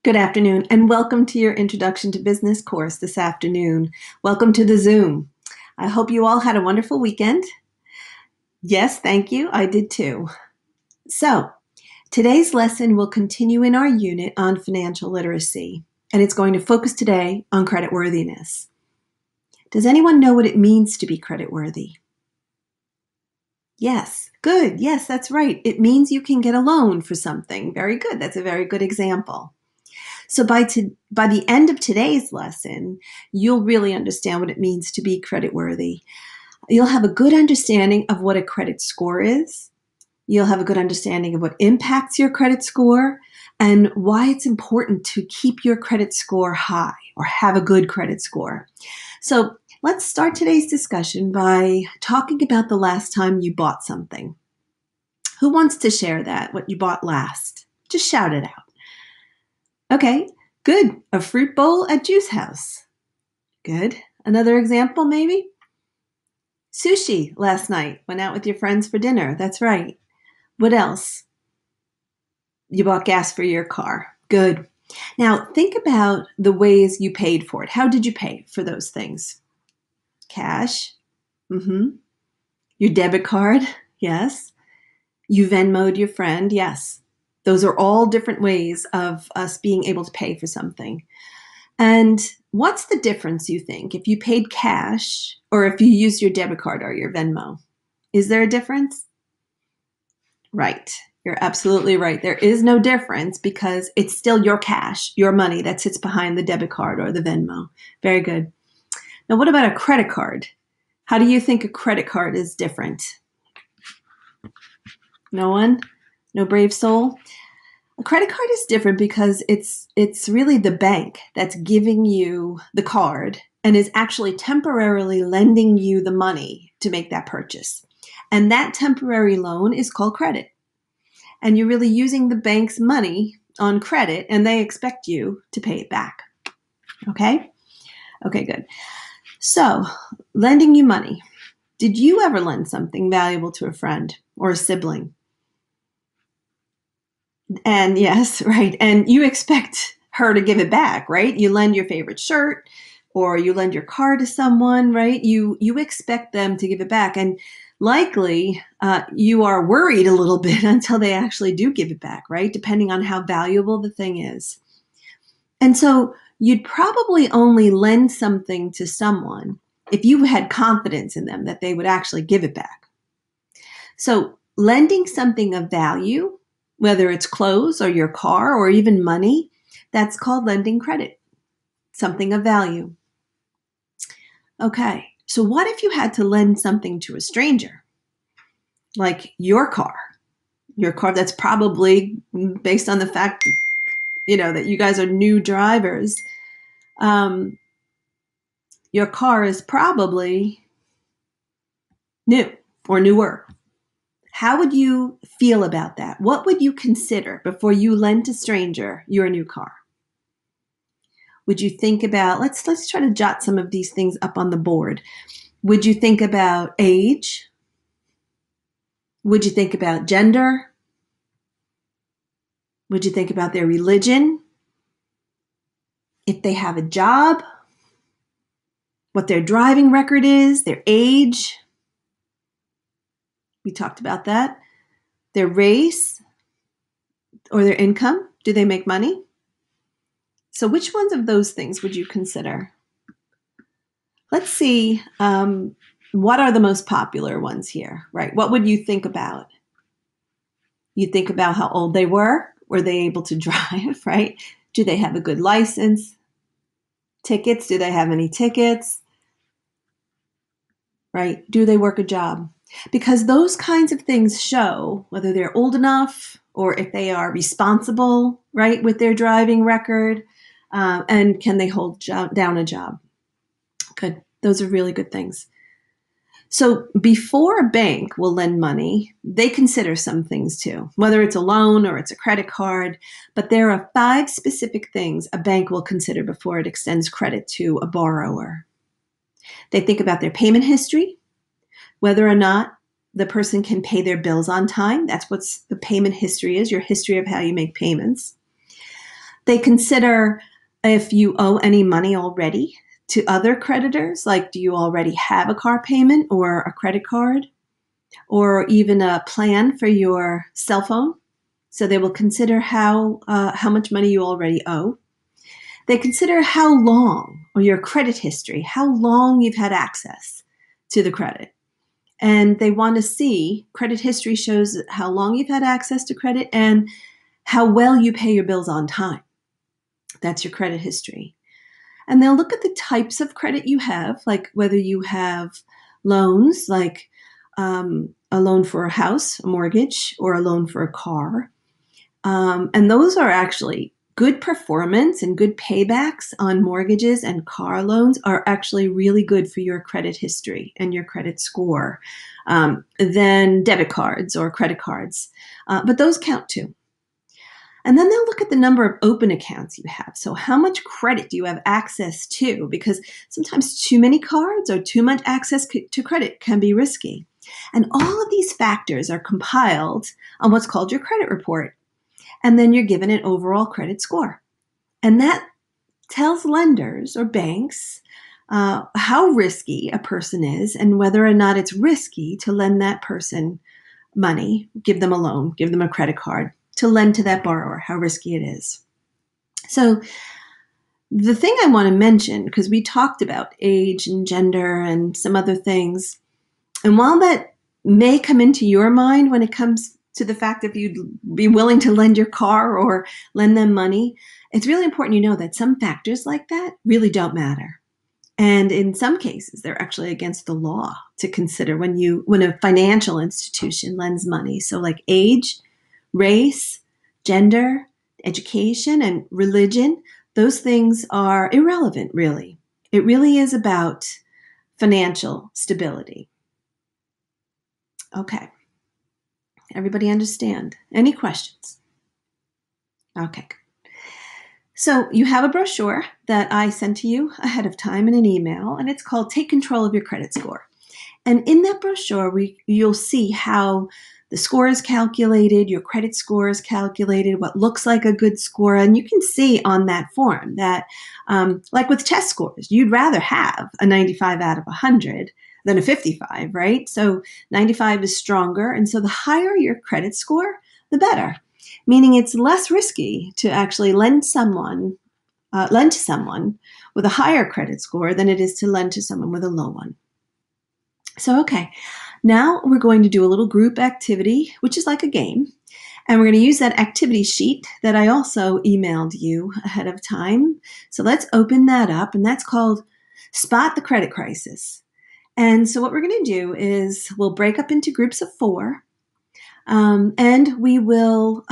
Good afternoon, and welcome to your Introduction to Business course this afternoon. Welcome to the Zoom. I hope you all had a wonderful weekend. Yes, thank you. I did too. So, today's lesson will continue in our unit on financial literacy, and it's going to focus today on creditworthiness. Does anyone know what it means to be creditworthy? Yes, good. Yes, that's right. It means you can get a loan for something. Very good. That's a very good example. So by the end of today's lesson, you'll really understand what it means to be creditworthy. You'll have a good understanding of what a credit score is. You'll have a good understanding of what impacts your credit score and why it's important to keep your credit score high or have a good credit score. So let's start today's discussion by talking about the last time you bought something. Who wants to share that, what you bought last? Just shout it out. Okay, good. A fruit bowl at Juice House. Good. Another example, maybe? Sushi last night. Went out with your friends for dinner. That's right. What else? You bought gas for your car. Good. Now, think about the ways you paid for it. How did you pay for those things? Cash. Your debit card. Yes. You Venmo'd your friend. Yes. Those are all different ways of us being able to pay for something. And what's the difference, you think, if you paid cash or if you use your debit card or your Venmo? Is there a difference? Right. You're absolutely right. There is no difference because it's still your cash, your money that sits behind the debit card or the Venmo. Very good. Now, what about a credit card? How do you think a credit card is different? No one? No brave soul? A credit card is different because it's really the bank that's giving you the card and is actually temporarily lending you the money to make that purchase. And that temporary loan is called credit. And you're really using the bank's money on credit and they expect you to pay it back. Okay? Okay, good. So, lending you money. Did you ever lend something valuable to a friend or a sibling? And yes, right. And you expect her to give it back, right? You lend your favorite shirt or you lend your car to someone, right? You expect them to give it back. And likely you are worried a little bit until they actually do give it back, right? Depending on how valuable the thing is. And so you'd probably only lend something to someone if you had confidence in them that they would actually give it back. So lending something of value, whether it's clothes or your car or even money, that's called lending credit, something of value. Okay, so what if you had to lend something to a stranger, like your car that's probably based on the fact, that you guys are new drivers. Your car is probably new or newer. How would you feel about that? What would you consider before you lend to a stranger your new car? Would you think about, let's try to jot some of these things up on the board. Would you think about age? Would you think about gender? Would you think about their religion? If they have a job? What their driving record is? Their age? We talked about that. Their race or their income? Do they make money? So which ones of those things would you consider? Let's see, what are the most popular ones here, right? What would you think about? You think about how old they were they able to drive, right? Do they have a good license? Tickets, do they have any tickets? Right? Do they work a job? Because those kinds of things show whether they're old enough or if they are responsible, right, with their driving record, and can they hold down a job? Good. Those are really good things. So before a bank will lend money, they consider some things too, whether it's a loan or it's a credit card. But there are 5 specific things a bank will consider before it extends credit to a borrower. They think about their payment history, whether or not the person can pay their bills on time. That's what the payment history is, your history of how you make payments. They consider if you owe any money already to other creditors, like do you already have a car payment or a credit card or even a plan for your cell phone. So they will consider how much money you already owe. They consider how long, or your credit history, how long you've had access to the credit. And they want to see, credit history shows how long you've had access to credit and how well you pay your bills on time. That's your credit history. And they'll look at the types of credit you have, like whether you have loans, like a loan for a house, a mortgage, or a loan for a car. And those are actually good performance and good paybacks on mortgages and car loans are actually really good for your credit history and your credit score than debit cards or credit cards. But those count too. And then they'll look at the number of open accounts you have. So how much credit do you have access to? Because sometimes too many cards or too much access to credit can be risky. And all of these factors are compiled on what's called your credit report. And then you're given an overall credit score. And that tells lenders or banks how risky a person is and whether or not it's risky to lend that person money, give them a loan, give them a credit card, to lend to that borrower, how risky it is. So the thing I want to mention, because we talked about age and gender and some other things, and while that may come into your mind when it comes to the fact that you'd be willing to lend your car or lend them money, it's really important you know that some factors like that really don't matter. And in some cases, they're actually against the law to consider when a financial institution lends money. So like age, race, gender, education, and religion, those things are irrelevant, really. It really is about financial stability. Okay. Everybody understand? Any questions? Okay. So you have a brochure that I sent to you ahead of time in an email, and it's called Take Control of Your Credit Score. And in that brochure, you'll see how the score is calculated, your credit score is calculated, what looks like a good score. And you can see on that form that, like with test scores, you'd rather have a 95 out of 100 than a 55, right? So 95 is stronger. And so the higher your credit score, the better, meaning it's less risky to actually lend to someone with a higher credit score than it is to lend to someone with a low one. So, okay, now we're going to do a little group activity, which is like a game. And we're going to use that activity sheet that I also emailed you ahead of time. So let's open that up, and that's called Spot the Credit Crisis. And so what we're going to do is we'll break up into groups of 4. And we will,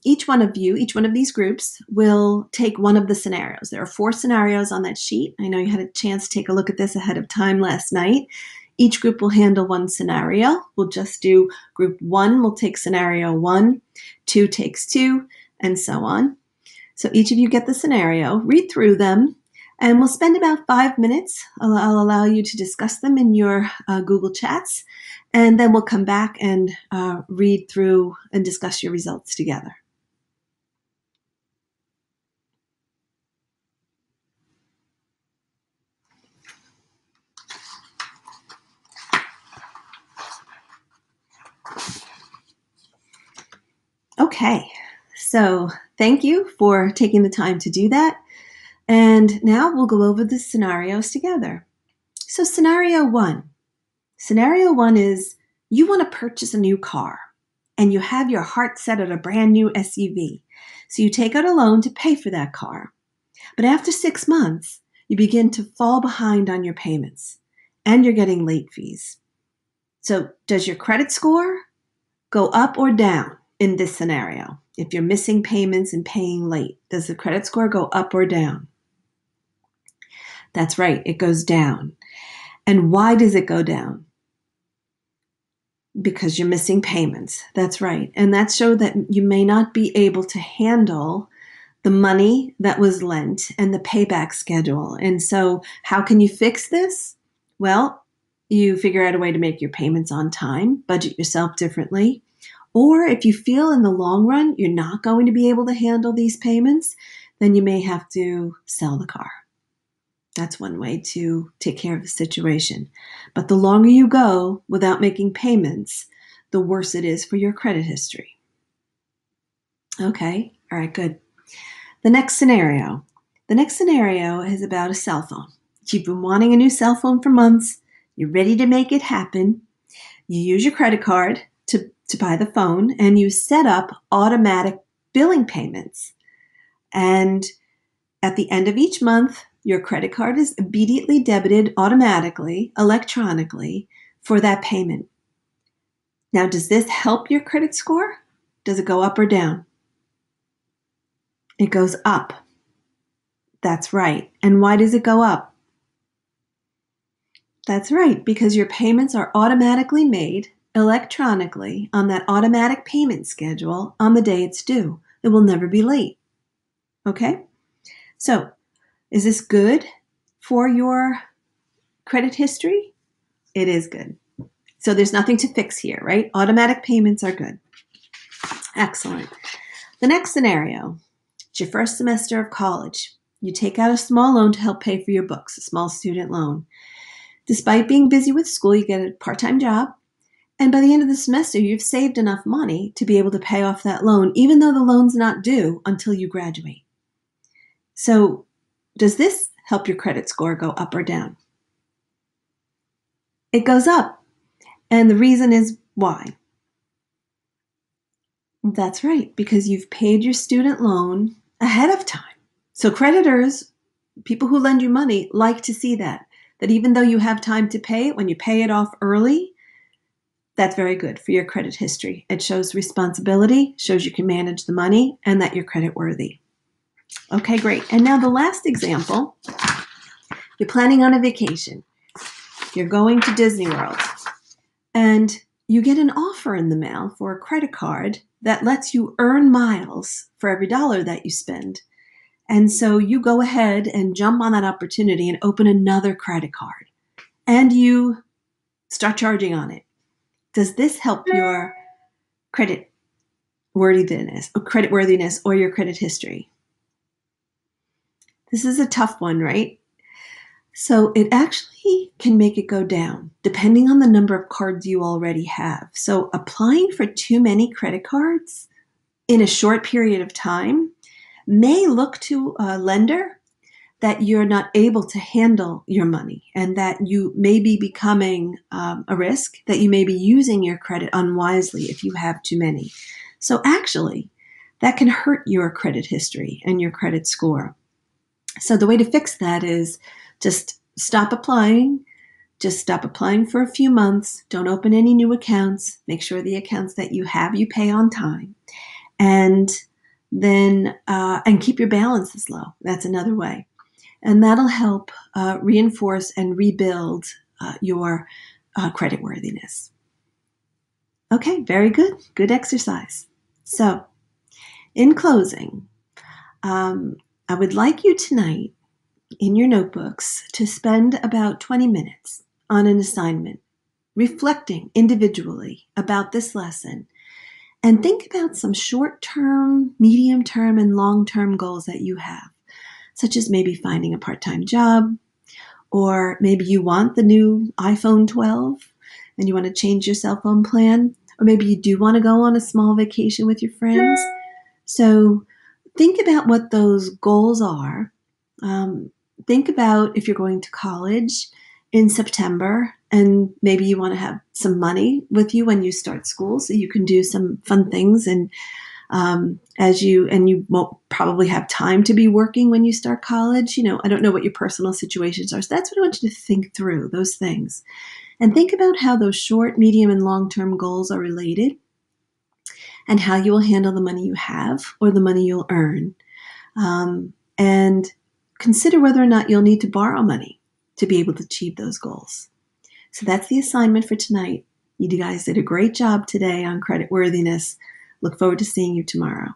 each one of these groups will take one of the scenarios. There are 4 scenarios on that sheet. I know you had a chance to take a look at this ahead of time last night. Each group will handle one scenario. We'll just do group 1 will take scenario 1, 2 takes 2, and so on. So each of you get the scenario, read through them, and we'll spend about 5 minutes. I'll allow you to discuss them in your Google Chats, and then we'll come back and read through and discuss your results together. Okay, so thank you for taking the time to do that. And now we'll go over the scenarios together. So scenario 1. Scenario 1 is you want to purchase a new car and you have your heart set on a brand new SUV. So you take out a loan to pay for that car. But after 6 months, you begin to fall behind on your payments and you're getting late fees. So does your credit score go up or down in this scenario? If you're missing payments and paying late, does the credit score go up or down? That's right, it goes down. And why does it go down? Because you're missing payments. That's right. And that shows that you may not be able to handle the money that was lent and the payback schedule. And so how can you fix this? Well, you figure out a way to make your payments on time, budget yourself differently. Or if you feel in the long run you're not going to be able to handle these payments, then you may have to sell the car. That's one way to take care of the situation. But the longer you go without making payments, the worse it is for your credit history. Okay, all right, good. The next scenario. The next scenario is about a cell phone. You've been wanting a new cell phone for months. You're ready to make it happen. You use your credit card to buy the phone, and you set up automatic billing payments. And at the end of each month, your credit card is immediately debited automatically, electronically, for that payment. Now, does this help your credit score? Does it go up or down? It goes up. That's right. And why does it go up? That's right, because your payments are automatically made electronically on that automatic payment schedule on the day it's due. It will never be late. Okay? So, is this good for your credit history? It is good. So there's nothing to fix here, right? Automatic payments are good. Excellent. The next scenario, it's your first semester of college. You take out a small loan to help pay for your books, a small student loan. Despite being busy with school, you get a part-time job, and by the end of the semester, you've saved enough money to be able to pay off that loan, even though the loan's not due until you graduate. So, does this help your credit score go up or down? It goes up, and the reason is why? That's right, because you've paid your student loan ahead of time. So creditors, people who lend you money, like to see that even though you have time to pay it, when you pay it off early, that's very good for your credit history. It shows responsibility, shows you can manage the money, and that you're credit worthy. Okay, great. And now the last example, you're planning on a vacation. You're going to Disney World, and you get an offer in the mail for a credit card that lets you earn miles for every dollar that you spend. And so you go ahead and jump on that opportunity and open another credit card. And you start charging on it. Does this help your credit worthiness or your credit history? This is a tough one, right? So it actually can make it go down depending on the number of cards you already have. So applying for too many credit cards in a short period of time may look to a lender that you're not able to handle your money and that you may be becoming a risk, that you may be using your credit unwisely if you have too many. So actually, that can hurt your credit history and your credit score. So the way to fix that is just stop applying. Just stop applying for a few months. Don't open any new accounts. Make sure the accounts that you have, you pay on time. And then and keep your balances low. That's another way. And that'll help reinforce and rebuild your credit worthiness. Okay, very good. Good exercise. So, in closing, I would like you tonight in your notebooks to spend about 20 minutes on an assignment, reflecting individually about this lesson. And think about some short-term, medium-term, and long-term goals that you have, such as maybe finding a part-time job, or maybe you want the new iPhone 12 and you want to change your cell phone plan, or maybe you do want to go on a small vacation with your friends. So think about what those goals are. Think about if you're going to college in September, and maybe you want to have some money with you when you start school so you can do some fun things. And you won't probably have time to be working when you start college. I don't know what your personal situations are. So that's what I want you to think through, those things. And think about how those short, medium, and long-term goals are related and how you will handle the money you have or the money you'll earn. And consider whether or not you'll need to borrow money to be able to achieve those goals. So that's the assignment for tonight. You guys did a great job today on credit worthiness. Look forward to seeing you tomorrow.